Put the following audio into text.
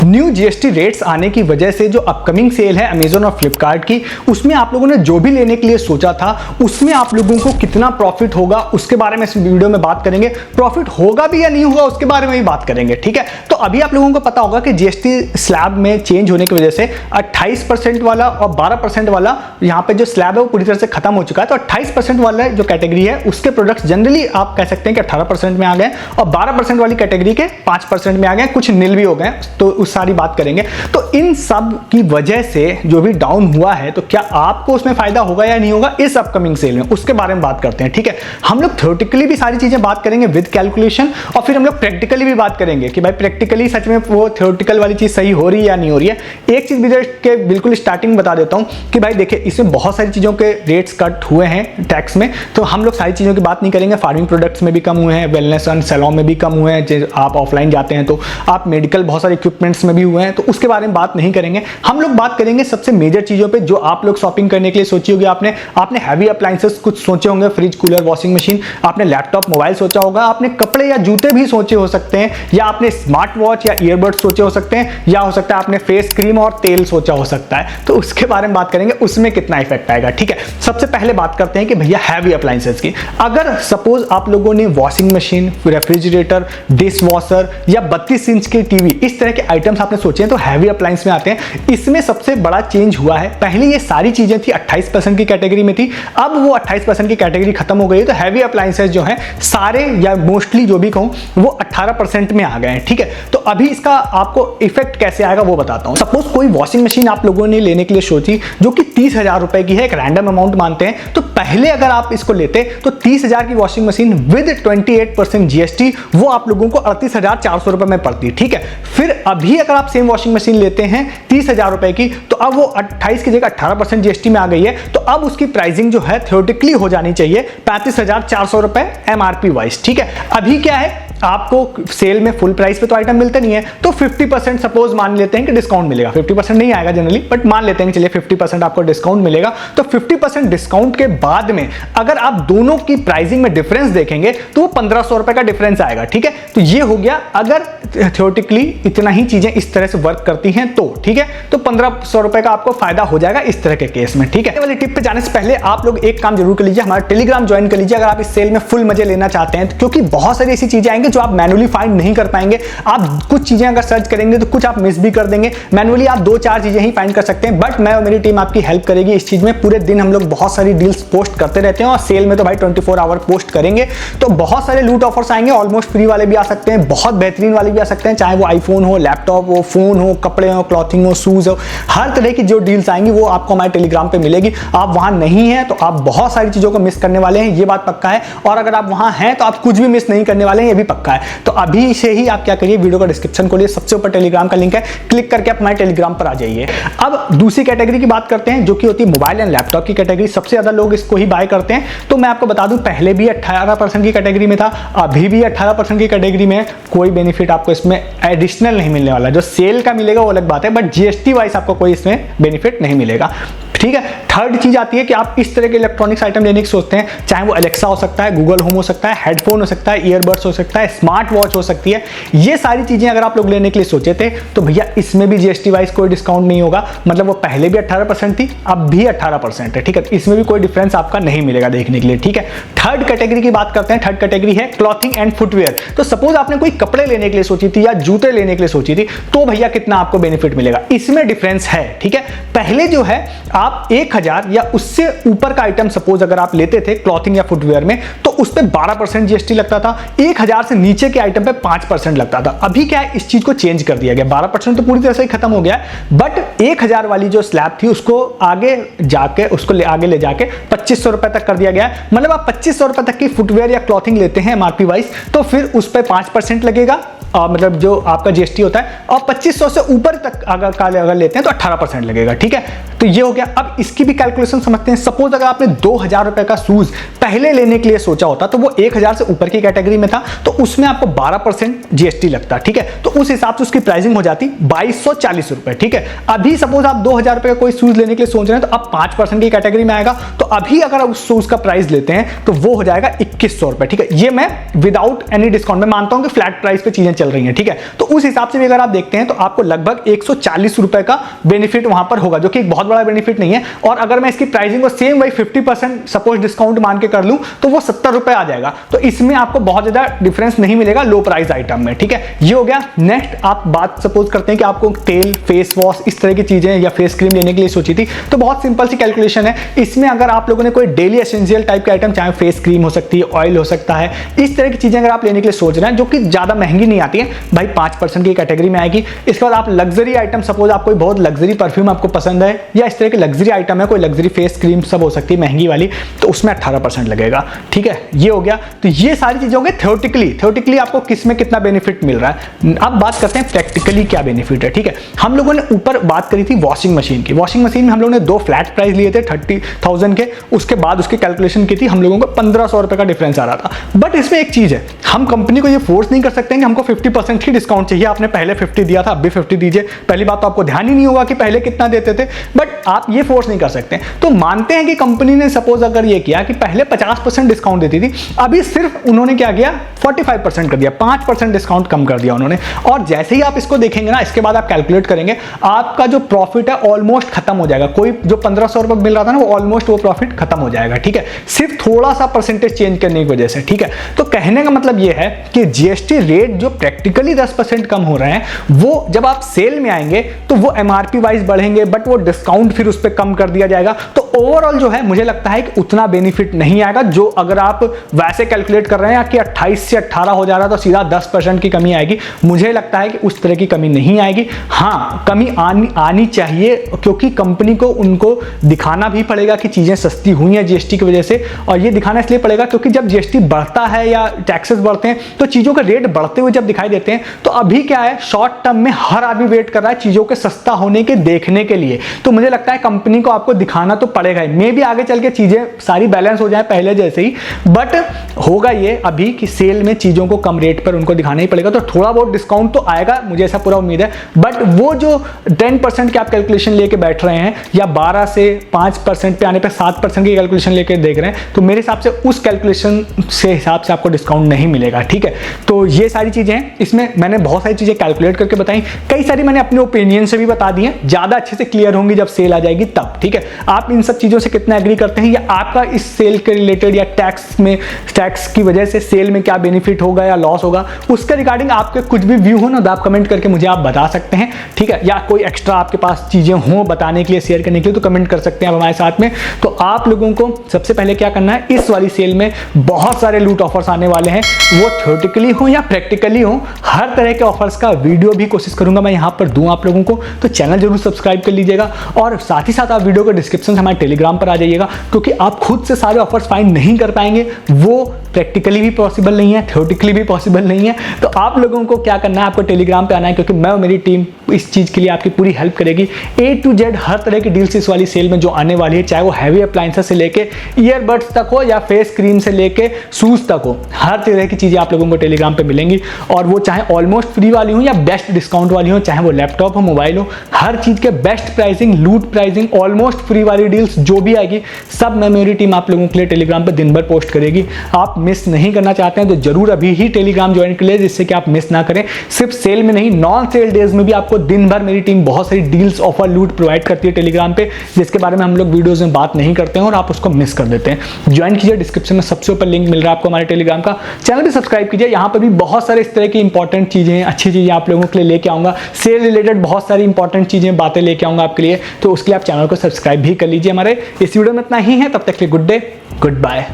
New GST rates आने की वजह से जो अपकमिंग सेल है अमेजन और फ्लिपकार्ट की, उसमें आप लोगों ने जो भी लेने के लिए सोचा था उसमें आप लोगों को कितना प्रॉफिट होगा उसके बारे में इस वीडियो में बात करेंगे। प्रॉफिट होगा भी या नहीं होगा उसके बारे में भी बात करेंगे, ठीक है। तो अभी आप लोगों को पता होगा कि जीएसटी स्लैब में चेंज होने की वजह से 28% वाला और 12% वाला यहाँ पे जो स्लैब है वो पूरी तरह से खत्म हो चुका है। तो 28% वाला जो कैटेगरी है उसके प्रोडक्ट्स जनरली आप कह सकते हैं कि 18% में आ गए और 12% वाली कैटेगरी के 5% में आ गए, कुछ नील भी हो गए, तो उस सारी बात करेंगे। तो इन सब की वजह से जो भी डाउन हुआ है तो क्या आपको उसमें फायदा होगा या नहीं होगा इस अपकमिंग सेल में, उसके बारे में बात करते हैं, ठीक है। हम लोग थ्योरेटिकली भी सारी चीजें बात करेंगे विद कैलकुलेशन और फिर हम लोग प्रैक्टिकली भी बात करेंगे कि भाई प्रैक्टिकली सच में वो थ्योरेटिकल वाली चीज सही हो रही है या नहीं हो रही है। एक चीज के बिल्कुल स्टार्टिंग बता देता हूं कि भाई देखिए इसमें बहुत सारी चीजों के रेट्स कट हुए हैं टैक्स में, तो हम लोग सारी चीजों की बात नहीं करेंगे। फार्मिंग प्रोडक्ट्स में भी कम हुए हैं, वेलनेस एंड सैलून में भी कम हुए हैं, आप ऑफलाइन जाते हैं तो आप मेडिकल बहुत सारे इक्विपमेंट्स में भी हुए हैं, तो उसके बारे में बात नहीं करेंगे। हम लोग बात करेंगे सबसे मेजर चीजों पे जो आप लोग शॉपिंग करने के लिए सोची होगी। आपने हैवी अप्लायंसेस कुछ सोचे होंगे, फ्रिज, कूलर, वॉशिंग मशीन, आपने लैपटॉप, मोबाइल सोचा होगा, आपने कपड़े या जूते भी सोचे हो सकते हैं, या आपने स्मार्ट वॉच या ईयरबड्स सोचे हो सकते हैं, या हो सकता है आपने फेस क्रीम और तेल सोचा हो सकता है। तो उसके बारे में बात करेंगे, उसमें कितना इफेक्ट आएगा, ठीक है। सबसे पहले बात करते हैं कि भैया हैवी अप्लायंसेस की। अगर सपोज आप लोगों ने washing machine, refrigerator, dish washer या 32 इंच की टीवी, इस तरह के आइटम्स आपने सोचे हैं तो हैवी अप्लायंस में आते हैं। इसमें सबसे बड़ा चेंज हुआ है, पहले ये सारी चीजें थी 28% की कैटेगरी में थी, अब वो 28% की कैटेगरी खत्म हो गई है, तो हैवी अप्लायंसेस जो हैं सारे या मोस्टली जो भी कहूं वो 18% में आ गए हैं, ठीक है। तो अभी इसका आपको इफेक्ट कैसे आएगा वो बताता हूं। सपोज कोई वॉशिंग मशीन आप लोगों ने लेने के लिए सोची जो कि 30,000 रुपए की है, एक रैंडम अमाउंट मानते हैं, तो पहले अगर आप इसको लेते तो 30,000 की वॉशिंग मशीन विद 28% जीएसटी वो आप लोगों को 38,400 रुपए में पड़ती, ठीक है। फिर अभी अगर आप सेम वॉशिंग मशीन लेते हैं 30,000 रुपए की, तो अब वो 28 की जगह 18% जीएसटी में आ गई है, तो अब उसकी प्राइसिंग जो है थ्योरेटिकली हो जानी चाहिए 35,400 रुपए एमआरपी वाइज, ठीक है। अभी क्या है, आपको सेल में फुल प्राइस पे तो आइटम मिलते नहीं है, तो 50% सपोज मान लेते हैं कि डिस्काउंट मिलेगा। 50% नहीं आएगा जनरली, बट मान लेते हैं कि चलिए 50% आपको डिस्काउंट मिलेगा। तो 50% डिस्काउंट के बाद में अगर आप दोनों की प्राइसिंग में डिफरेंस देखेंगे तो वो 1,500 रुपए का डिफरेंस आएगा, ठीक है। तो ये हो गया अगर थ्योरेटिकली इतना ही चीजें इस तरह से वर्क करती हैं तो, ठीक है। तो 1,500 रुपए का आपको फायदा हो जाएगा इस तरह के केस में, ठीक है। वाली टिप पे जाने से पहले आप लोग एक काम जरूर कर लीजिए, हमारा टेलीग्राम ज्वाइन कर लीजिए अगर आप इस सेल में फुल मजे लेना चाहते हैं, क्योंकि बहुत सारी ऐसी चीजें आएंगी जो आप मैनुअली फाइंड नहीं कर पाएंगे। आप कुछ चीजें अगर सर्च करेंगे तो कुछ आप मिस भी कर देंगे। मैनुअली आप 2-4 चीजें ही फाइंड कर सकते हैं, बट मैं और मेरी टीम आपकी हेल्प करेगी इस चीज में। पूरे दिन हम लोग बहुत सारी डील्स पोस्ट करते रहते हैं और सेल में तो भाई 24 आवर पोस्ट करेंगे, तो बहुत सारे लूट ऑफर्स आएंगे। ऑलमोस्ट फ्री वाले भी आ सकते हैं, बहुत बेहतरीन वाले भी आ सकते हैं, चाहे वो आईफोन हो, लैपटॉप हो, फोन हो, कपड़े हो, क्लॉथिंग हो, शूज हो, हर तरह की जो डील्स आएंगी वो आपको हमारे टेलीग्राम पे मिलेगी। आप वहां नहीं है तो आप बहुत सारी चीजों को मिस करने वाले हैं, ये बात पक्का है। और अगर आप वहां हैं तो आप कुछ भी मिस नहीं करने वाले हैं, ये भी पक्का है। तो अभी से ही आप क्या करिए, वीडियो का डिस्क्रिप्शन खोलिए, सबसे ऊपर टेलीग्राम का लिंक है, क्लिक करके आप हमारे टेलीग्राम पर आ जाइए। अब दूसरी कैटेगरी की बात करते हैं जो कि होती है मोबाइल एंड लैपटॉप की कैटेगरी। सबसे ज्यादा लोग इसको ही बाय करते हैं। तो मैं आपको बता दूं पहले भी 18% की कैटेगरी में था, अभी भी 18% की कैटेगरी में। कोई बेनिफिट आपको इसमें एडिशनल नहीं मिलने वाला, जो सेल का मिलेगा वो अलग बात है, बट जीएसटी वाइज आपको कोई इसमें बेनिफिट नहीं मिलेगा, ठीक है। थर्ड चीज आती है कि आप इस तरह के इलेक्ट्रॉनिक्स आइटम लेने की सोचते हैं, चाहे वो अलेक्सा हो सकता है, गूगल होम हो सकता है, हेडफोन हो सकता है, ईयरबड्स हो सकता है, स्मार्ट वॉच हो सकती है। ये सारी चीजें अगर आप लोग लेने के लिए सोचे थे तो भैया इसमें भी जीएसटी वाइज कोई डिस्काउंट नहीं होगा। मतलब वो पहले भी 18% थी, अब भी 18% है, ठीक है। इसमें भी कोई डिफरेंस आपका नहीं मिलेगा देखने के लिए, ठीक है। थर्ड कैटेगरी की बात करते हैं। थर्ड कैटेगरी है क्लॉथिंग एंड फुटवेयर। तो सपोज आपने कोई कपड़े लेने के लिए सोची थी या जूते लेने के लिए सोची थी, तो भैया कितना आपको बेनिफिट मिलेगा, इसमें डिफरेंस है, ठीक है। पहले जो है आप 1,000 या उससे ऊपर का आइटम सपोज अगर आप लेते थे क्लॉथिंग या फुटवेयर में, तो उस पे 12% जीएसटी लगता था। 1,000 से नीचे के आइटम पे 5% लगता था। अभी क्या है, इस चीज को चेंज कर दिया गया, 12% तो पूरी तरह से ही खत्म हो गया, बट 1,000 वाली जो स्लैब थी उसको आगे जाके आगे ले जाके 2,500 रुपए तक कर दिया गया। मतलब आप 2,500 रुपए तक की फुटवेयर या क्लॉथिंग लेते हैं एमआरपी वाइज, तो फिर उस पर 5% लगेगा, मतलब जो आपका जीएसटी होता है, और 2,500 से ऊपर तक अगर लेते हैं तो 18% लगेगा, ठीक है। तो ये हो गया। अब इसकी भी कैलकुलेशन समझते हैं। सपोज अगर आपने 2,000 रुपए का शूज पहले लेने के लिए सोचा होता तो वो 1,000 से ऊपर की कैटेगरी में था, तो उसमें आपको 12% जीएसटी लगता, ठीक है। तो उस हिसाब से उसकी प्राइसिंग हो जाती 2,240 रुपए, ठीक है। अभी सपोज आप 2,000 रुपए का कोई शूज लेने के लिए सोच रहे हैं तो अब 5% की कैटेगरी में आएगा, तो अभी अगर आप उस शूज का प्राइस लेते हैं तो वो हो जाएगा 2,100 रुपए, ठीक है। ये मैं विदाउट एनी डिस्काउंट में मानता हूं कि फ्लैट प्राइस पे चीजें चल रही है, ठीक है। तो उस हिसाब से भी अगर आप देखते हैं तो आपको लगभग 140 रुपए का बेनिफिट वहां पर होगा, जो कि एक बहुत बड़ा बेनिफिट नहीं है। और अगर मैं इसकी प्राइसिंग को सेम वही 50% सपोज डिस्काउंट मान के कर लूं तो वो 70 रुपए आ जाएगा। तो इसमें आपको बहुत ज्यादा डिफरेंस नहीं मिलेगा लो प्राइस आइटम में, ठीक है। ये हो गया। नेक्स्ट आप बात सपोज करते हैं कि आपको तेल, फेस वॉश, इस तरह की चीजें या फेस क्रीम लेने के लिए सोची थी, तो बहुत सिंपल सी कैलकुलेशन है। इसमें अगर आप लोगों ने कोई डेली एसेंशियल टाइप के आइटम, चाहे फेस क्रीम हो सकती है, ऑयल हो सकता है, इस तरह की चीजें अगर आप लेने के लिए सोच रहे हैं जो कि ज्यादा महंगी नहीं आती है, भाई 5% की कैटेगरी में आएगी। इसके बाद आप लग्जरी आइटम, सपोज आप कोई बहुत लग्जरी परफ्यूम आपको पसंद है या इस तरह की लग्जरी आइटम है, कोई लग्जरी फेस क्रीम सब हो सकती है महंगी वाली, तो उसमें 18% लगेगा, ठीक है। ये हो गया। तो ये सारी चीजें हो गई थ्योरेटिकली आपको किस में कितना बेनिफिट मिल रहा है। अब बात करते हैं प्रैक्टिकली क्या बेनिफिट है, ठीक है। हम लोगों ने ऊपर बात करी थी वॉशिंग मशीन की। वॉशिंग मशीन में हम लोगों ने 2 फ्लैट प्राइस लिए थे 30,000 के, उसके बाद उसकी कैलकुलेशन की थी, हम लोगों को 1500 रुपए का डिफरेंस आ रहा था। बट इसमें एक चीज है, हम कंपनी को ये फोर्स नहीं कर सकते कि हमको 50% ही डिस्काउंट चाहिए, आपने पहले 50 दिया था अब भी 50 दीजिए। पहली बात तो आपको ध्यान ही नहीं होगा कि पहले कितना देते थे, बट आप ये फोर्स नहीं कर सकते। तो मानते हैं कि कंपनी ने सपोज अगर ये किया कि पहले 50% डिस्काउंट देती थी, अभी सिर्फ उन्होंने क्या किया 45% कर दिया, 5% डिस्काउंट कम कर दिया उन्होंने। और जैसे ही आप इसको देखेंगे ना, इसके बाद आप कैलकुलेट करेंगे, आपका जो प्रॉफिट है ऑलमोस्ट खत्म हो जाएगा। कोई जो 1500 रुपए मिल रहा था ना, वो ऑलमोस्ट वो प्रॉफिट खत्म हो जाएगा, ठीक है, सिर्फ थोड़ा सा परसेंटेज चेंज करने की वजह से, ठीक है। तो कहने का मतलब ये है कि जीएसटी रेट जो प्रैक्टिकली 10% कम हो रहे हैं, वो जब आप सेल में आएंगे तो वो एमआरपी वाइज बढ़ेंगे, बट वो डिस्काउंट फिर उस पर कम कर दिया जाएगा। तो ओवरऑल जो है मुझे लगता है कि उतना बेनिफिट नहीं आएगा, जो अगर आप वैसे कैलकुलेट कर रहे हैं कि 28 से 18 हो जा रहा है तो सीधा 10% की कमी आएगी। मुझे लगता है कि उस तरह की कमी नहीं आएगी। हाँ, कमी आनी चाहिए, क्योंकि कंपनी को उनको दिखाना भी पड़ेगा कि चीजें सस्ती हुई हैं जीएसटी की वजह से। और ये दिखाना इसलिए पड़ेगा क्योंकि जब जीएसटी बढ़ता है या टैक्सेस बढ़ते हैं तो चीजों के रेट बढ़ते हुए जब दिखाई देते हैं, तो अभी क्या है, शॉर्ट टर्म में हर आदमी वेट कर रहा है चीजों के सस्ता होने के देखने के लिए। तो मुझे लगता है कंपनी को आपको दिखाना तो पड़ेगा ही। मे भी आगे चल के चीजें सारी बैलेंस हो जाए पहले जैसे ही, बट होगा ये अभी कि सेल में चीजों को कम रेट पर उनको दिखाना ही पड़ेगा। तो थोड़ा बहुत डिस्काउंट तो आएगा, मुझे ऐसा पूरा उम्मीद है। बट वो जो 10% की आप कैलकुलेशन लेके बैठ रहे हैं, या 12 से 5% पे आने पे 7% की कैलकुलेशन लेके देख रहे हैं, तो मेरे हिसाब से उस कैलकुलेशन से हिसाब से आपको डिस्काउंट नहीं मिलेगा, ठीक है। तो ये सारी चीजें हैं, इसमें मैंने बहुत सारी चीजें कैलकुलेट करके बताई, कई सारी मैंने अपने ओपिनियन से भी बता दी हैं, ज्यादा अच्छे से क्लियर होंगी जब सेल आ जाएगी तब, ठीक है। आप इन सब चीजों से कितना एग्री करते हैं, या आपका इस सेल के रिलेटेड या टैक्स की वजह से सेल में क्या बेनिफिट होगा या लॉस होगा, उसके रिगार्डिंग आपके कुछ भी व्यू हो ना, तो आप कमेंट करके मुझे आप बता सकते हैं, ठीक है। या कोई एक्स्ट्रा आपके पास चीजें हो बताने के लिए, शेयर करने के लिए, तो कमेंट कर सकते हैं आप हमारे साथ में। तो आप लोगों को सबसे पहले क्या करना है, इस वाली सेल में बहुत सारे लूट ऑफर्स आने वाले हैं, वो थ्योरेटिकली हो या प्रैक्टिकली हो, हर तरह के ऑफर्स का वीडियो भी कोशिश करूंगा मैं यहां पर दूं आप लोगों को। तो चैनल जरूर सब्सक्राइब कर लीजिएगा, और साथ ही साथ आप वीडियो के डिस्क्रिप्शन से हमारे टेलीग्राम पर आ जाइएगा, क्योंकि आप खुद से सारे ऑफर्स फाइंड नहीं कर पाएंगे, वो प्रैक्टिकली भी पॉसिबल नहीं है, थ्योरेटिकली भी पॉसिबल नहीं है। तो आप लोगों को क्या करना है, आपको टेलीग्राम पे आना है, क्योंकि मैं और मेरी टीम इस चीज के लिए आपकी पूरी हेल्प करेगी। A to Z हर तरह की डील्स इस वाली सेल में जो आने वाली है, चाहे वो हैवी अप्लायंसेस से लेके ईयरबड्स तक हो, या फेस क्रीम से लेके शूज तक हो, हर तरह की चीजें आप लोगों को टेलीग्राम पे मिलेंगी। और वो चाहे ऑलमोस्ट फ्री वाली हो या बेस्ट डिस्काउंट वाली हो, चाहे वो लैपटॉप हो, मोबाइल हो, हर चीज के बेस्ट प्राइसिंग, लूट प्राइसिंग, ऑलमोस्ट फ्री वाली डील्स जो भी आएगी, सब मैं मेरी टीम आप लोगों के लिए टेलीग्राम पे दिन भर पोस्ट करेगी। आप मिस नहीं करना चाहते हैं तो जरूर अभी ही टेलीग्राम ज्वाइन कर ले, जिससे कि आप मिस ना करें। सिर्फ सेल में नहीं, नॉन सेल डेज में भी आपको दिन भर मेरी टीम बहुत सारी डील्स, ऑफर, लूट प्रोवाइड करती है टेलीग्राम पे, जिसके बारे में हम लोग वीडियोस में बात नहीं करते हैं और आप उसको मिस कर देते हैं। ज्वाइन कीजिए, डिस्क्रिप्शन में सबसे ऊपर लिंक मिल रहा है आपको हमारे टेलीग्राम का। चैनल भी सब्सक्राइब कीजिए, यहाँ पर भी बहुत सारे इस तरह की इंपॉर्टेंट चीजें, अच्छी चीजें आप लोगों के लिए लेके आऊंगा। सेल रिलेटेड बहुत सारी इंपॉर्टेंट चीजें, बातें लेके आऊंगा आपके लिए, तो उसके लिए आप चैनल को सब्सक्राइब भी कर लीजिए हमारे। इस वीडियो में इतना ही है, तब तक के लिए गुड डे, गुड बाय।